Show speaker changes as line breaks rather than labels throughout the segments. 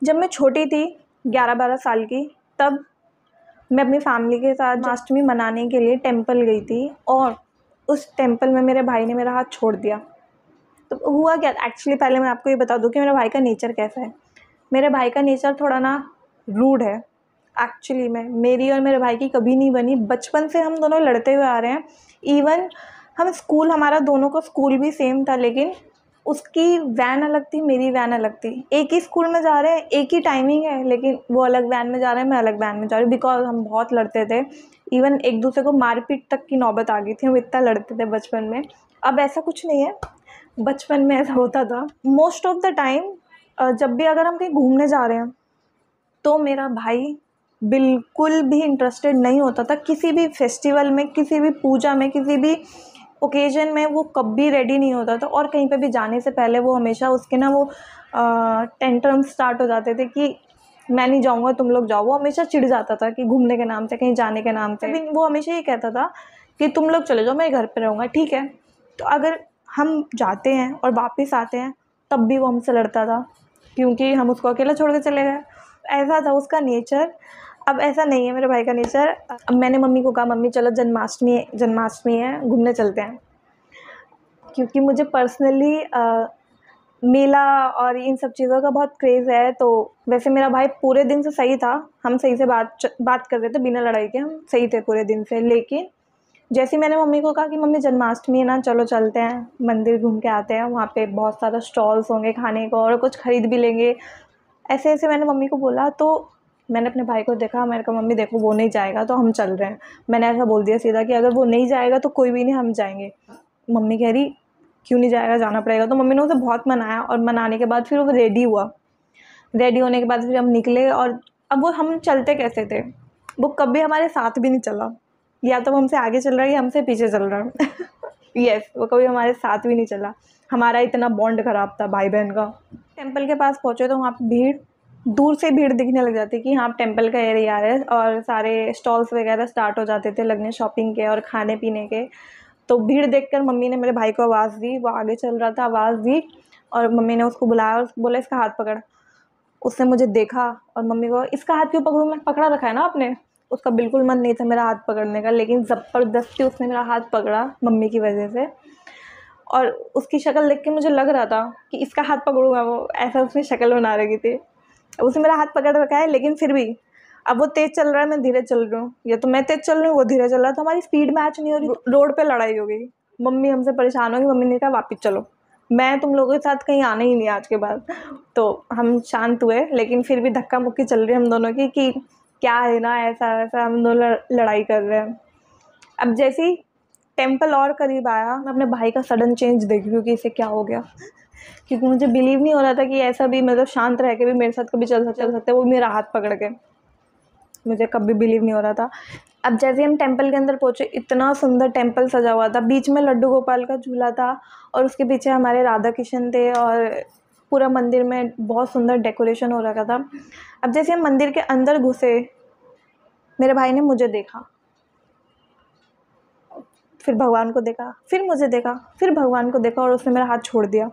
जब मैं छोटी थी 11-12 साल की, तब मैं अपनी फैमिली के साथ जन्माष्टमी मनाने के लिए टेंपल गई थी और उस टेंपल में मेरे भाई ने मेरा हाथ छोड़ दिया। तो हुआ क्या, एक्चुअली पहले मैं आपको ये बता दूँ कि मेरे भाई का नेचर कैसा है। मेरे भाई का नेचर थोड़ा ना रूड है। एक्चुअली में मेरी और मेरे भाई की कभी नहीं बनी, बचपन से हम दोनों लड़ते हुए आ रहे हैं। इवन हम स्कूल, हमारा दोनों का स्कूल भी सेम था, लेकिन उसकी वैन अलग थी, मेरी वैन अलग थी। एक ही स्कूल में जा रहे हैं, एक ही टाइमिंग है, लेकिन वो अलग वैन में जा रहे हैं, मैं अलग वैन में जा रही हूँ, बिकॉज हम बहुत लड़ते थे। इवन एक दूसरे को मारपीट तक की नौबत आ गई थी, हम इतना लड़ते थे बचपन में। अब ऐसा कुछ नहीं है, बचपन में ऐसा होता था। मोस्ट ऑफ द टाइम जब भी अगर हम कहीं घूमने जा रहे हैं तो मेरा भाई बिल्कुल भी इंटरेस्टेड नहीं होता था किसी भी फेस्टिवल में, किसी भी पूजा में, किसी भी ओकेजन में। वो कभी रेडी नहीं होता था, और कहीं पे भी जाने से पहले वो हमेशा उसके ना वो टेंट्रम स्टार्ट हो जाते थे कि मैं नहीं जाऊँगा, तुम लोग जाओ। वो हमेशा चिढ़ जाता था कि घूमने के नाम से, कहीं जाने के नाम से। वो हमेशा ये कहता था कि तुम लोग चले जाओ, मैं घर पे रहूँगा। ठीक है, तो अगर हम जाते हैं और वापस आते हैं तब भी वो हमसे लड़ता था, क्योंकि हम उसको अकेला छोड़ के चले गए। ऐसा था उसका नेचर। अब ऐसा नहीं है मेरे भाई का नेचर। अब मैंने मम्मी को कहा, मम्मी चलो जन्माष्टमी है, घूमने चलते हैं। क्योंकि मुझे पर्सनली मेला और इन सब चीज़ों का बहुत क्रेज़ है। तो वैसे मेरा भाई पूरे दिन से सही था, हम सही से बात कर रहे थे, बिना लड़ाई के हम सही थे पूरे दिन से। लेकिन जैसे मैंने मम्मी को कहा कि मम्मी जन्माष्टमी है ना, चलो चलते हैं मंदिर घूम के आते हैं, वहाँ पे बहुत सारा स्टॉल्स होंगे खाने को और कुछ ख़रीद भी लेंगे। ऐसे ऐसे मैंने मम्मी को बोला, तो मैंने अपने भाई को देखा, मैंने कहा मम्मी देखो वो नहीं जाएगा तो हम चल रहे हैं। मैंने ऐसा बोल दिया सीधा कि अगर वो नहीं जाएगा तो कोई भी नहीं, हम जाएंगे। मम्मी कह रही क्यों नहीं जाएगा, जाना पड़ेगा। तो मम्मी ने उसे बहुत मनाया, और मनाने के बाद फिर वो रेडी हुआ। रेडी होने के बाद फिर हम निकले, और अब वो हम चलते कैसे थे, वो कभी हमारे साथ भी नहीं चला। या तो वो हमसे आगे चल रहा है या हमसे पीछे चल रहा है। यस, वो कभी हमारे साथ भी नहीं चला। हमारा इतना बॉन्ड ख़राब था भाई बहन का। टेंपल के पास पहुँचे तो वहाँ पे भीड़, दूर से भीड़ दिखने लग जाती कि हाँ टेंपल का एरिया है, और सारे स्टॉल्स वगैरह स्टार्ट हो जाते थे लगने, शॉपिंग के और खाने पीने के। तो भीड़ देखकर मम्मी ने मेरे भाई को आवाज़ दी, वो आगे चल रहा था, आवाज़ दी, और मम्मी ने उसको बुलाया और बोला इसका हाथ पकड़। उसने मुझे देखा और मम्मी को, इसका हाथ क्यों पकड़ूँ मैं, पकड़ा रखा है ना आपने। उसका बिल्कुल मन नहीं था मेरा हाथ पकड़ने का, लेकिन ज़बरदस्ती उसने मेरा हाथ पकड़ा मम्मी की वजह से। और उसकी शक्ल देख के मुझे लग रहा था कि इसका हाथ पकड़ूंगा, वो ऐसा उसने शक्ल बना रखी थी। उसने मेरा हाथ पकड़ रखा है, लेकिन फिर भी अब वो तेज़ चल रहा है, मैं धीरे चल रही हूँ, या तो मैं तेज़ चल रही हूँ वो धीरे चल रहा है, तो हमारी स्पीड मैच नहीं हो रही। रोड पे लड़ाई हो गई, मम्मी हमसे परेशान हो गई। मम्मी ने कहा वापस चलो, मैं तुम लोगों के साथ कहीं आना ही नहीं आज के बाद। तो हम शांत हुए, लेकिन फिर भी धक्का मुक्की चल रही है हम दोनों की कि क्या है ना, ऐसा वैसा हम दोनों लड़ाई कर रहे हैं। अब जैसे ही टेंपल और करीब आया, मैं अपने भाई का सडन चेंज देख रही हूँ कि इसे क्या हो गया। क्योंकि मुझे बिलीव नहीं हो रहा था कि ऐसा भी, मतलब शांत रह के भी मेरे साथ कभी चल सकते वो मेरा हाथ पकड़ के। मुझे कभी बिलीव नहीं हो रहा था। अब जैसे हम टेंपल के अंदर पहुँचे, इतना सुंदर टेंपल सजा हुआ था, बीच में लड्डू गोपाल का झूला था, और उसके पीछे हमारे राधा कृष्ण थे, और पूरा मंदिर में बहुत सुंदर डेकोरेशन हो रखा था। अब जैसे हम मंदिर के अंदर घुसे, मेरे भाई ने मुझे देखा, फिर भगवान को देखा, फिर मुझे देखा, फिर भगवान को देखा, और उसने मेरा हाथ छोड़ दिया।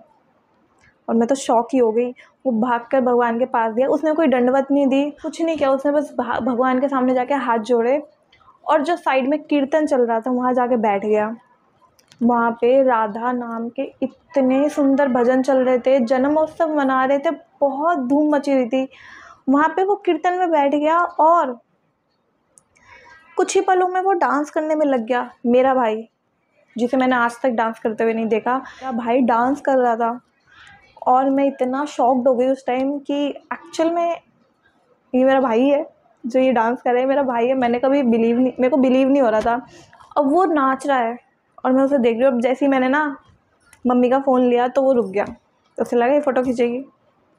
और मैं तो शॉक ही हो गई। वो भागकर भगवान के पास गया, उसने कोई दंडवत नहीं दी, कुछ नहीं किया, उसने बस भगवान के सामने जाके हाथ जोड़े, और जो साइड में कीर्तन चल रहा था वहाँ जाके बैठ गया। वहाँ पे राधा नाम के इतने सुंदर भजन चल रहे थे, जन्मोत्सव मना रहे थे, बहुत धूम मची हुई थी। वहाँ पे वो कीर्तन में बैठ गया, और कुछ ही पलों में वो डांस करने में लग गया। मेरा भाई, जिसे मैंने आज तक डांस करते हुए नहीं देखा, मेरा भाई डांस कर रहा था, और मैं इतना शॉक्ड हो गई उस टाइम कि एक्चुअल में ये मेरा भाई है जो ये डांस कर रहा है, मेरा भाई है। मेरे को बिलीव नहीं हो रहा था। अब वो नाच रहा है और मैं उसे देख रही हूँ। अब जैसे ही मैंने ना मम्मी का फ़ोन लिया तो वो रुक गया, तो उसे लगा ये फ़ोटो खींचेगी,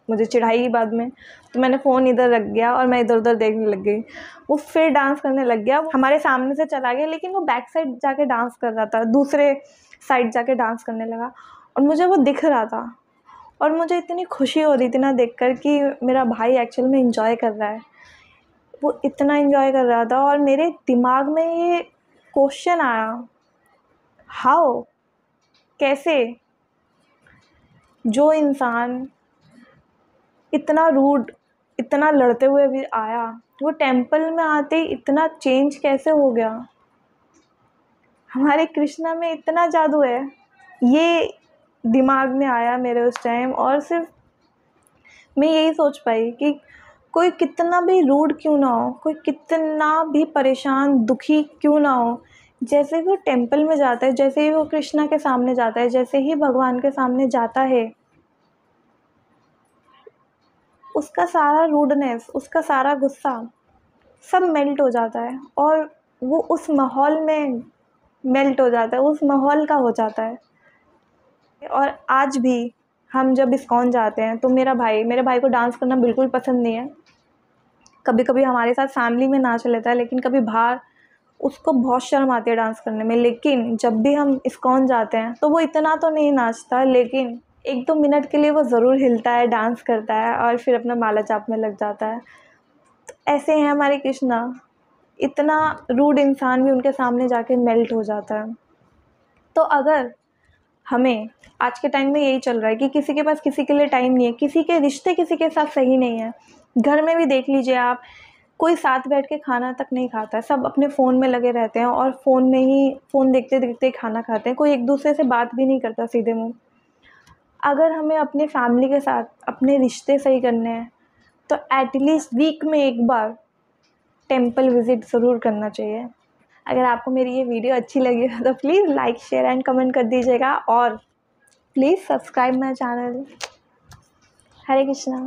मुझे चिढ़ाई बाद में। तो मैंने फ़ोन इधर रख गया और मैं इधर उधर देखने लग गई। वो फिर डांस करने लग गया, वो हमारे सामने से चला गया, लेकिन वो बैक साइड जाके डांस कर रहा था, दूसरे साइड जाके डांस करने लगा, और मुझे वो दिख रहा था। और मुझे इतनी खुशी हो रही थी ना देखकर कि मेरा भाई एक्चुअल में एंजॉय कर रहा है। वो इतना एंजॉय कर रहा था, और मेरे दिमाग में ये क्वेश्चन आया, हाउ, कैसे जो इंसान इतना रूड इतना लड़ते हुए भी आया, वो टेम्पल में आते ही इतना चेंज कैसे हो गया। हमारे कृष्णा में इतना जादू है, ये दिमाग में आया मेरे उस टाइम। और सिर्फ मैं यही सोच पाई कि कोई कितना भी रूड क्यों ना हो, कोई कितना भी परेशान दुखी क्यों ना हो, जैसे ही वो टेम्पल में जाता है, जैसे ही वो कृष्णा के सामने जाता है, जैसे ही भगवान के सामने जाता है, उसका सारा रूडनेस, उसका सारा गुस्सा सब मेल्ट हो जाता है और वो उस माहौल में मेल्ट हो जाता है, उस माहौल का हो जाता है। और आज भी हम जब इस्कॉन जाते हैं तो मेरे भाई को डांस करना बिल्कुल पसंद नहीं है। कभी कभी हमारे साथ फैमिली में नाच लेता है, लेकिन कभी बाहर उसको बहुत शर्म आती है डांस करने में। लेकिन जब भी हम इस्कॉन जाते हैं तो वो इतना तो नहीं नाचता, लेकिन 1-2 मिनट के लिए वो ज़रूर हिलता है, डांस करता है और फिर अपना माला जाप में लग जाता है। तो ऐसे हैं हमारे कृष्णा, इतना रूड इंसान भी उनके सामने जाके मेल्ट हो जाता है। तो अगर हमें आज के टाइम में यही चल रहा है कि किसी के पास किसी के लिए टाइम नहीं है, किसी के रिश्ते किसी के साथ सही नहीं है, घर में भी देख लीजिए आप, कोई साथ बैठ के खाना तक नहीं खाता है, सब अपने फ़ोन में लगे रहते हैं और फ़ोन देखते देखते खाना खाते हैं, कोई एक दूसरे से बात भी नहीं करता सीधे मुँह। अगर हमें अपने फैमिली के साथ अपने रिश्ते सही करने हैं तो एटलीस्ट वीक में एक बार टेंपल विज़िट ज़रूर करना चाहिए। अगर आपको मेरी ये वीडियो अच्छी लगी हो तो please like, share and comment कर दीजिएगा और please subscribe my channel. Hare Krishna.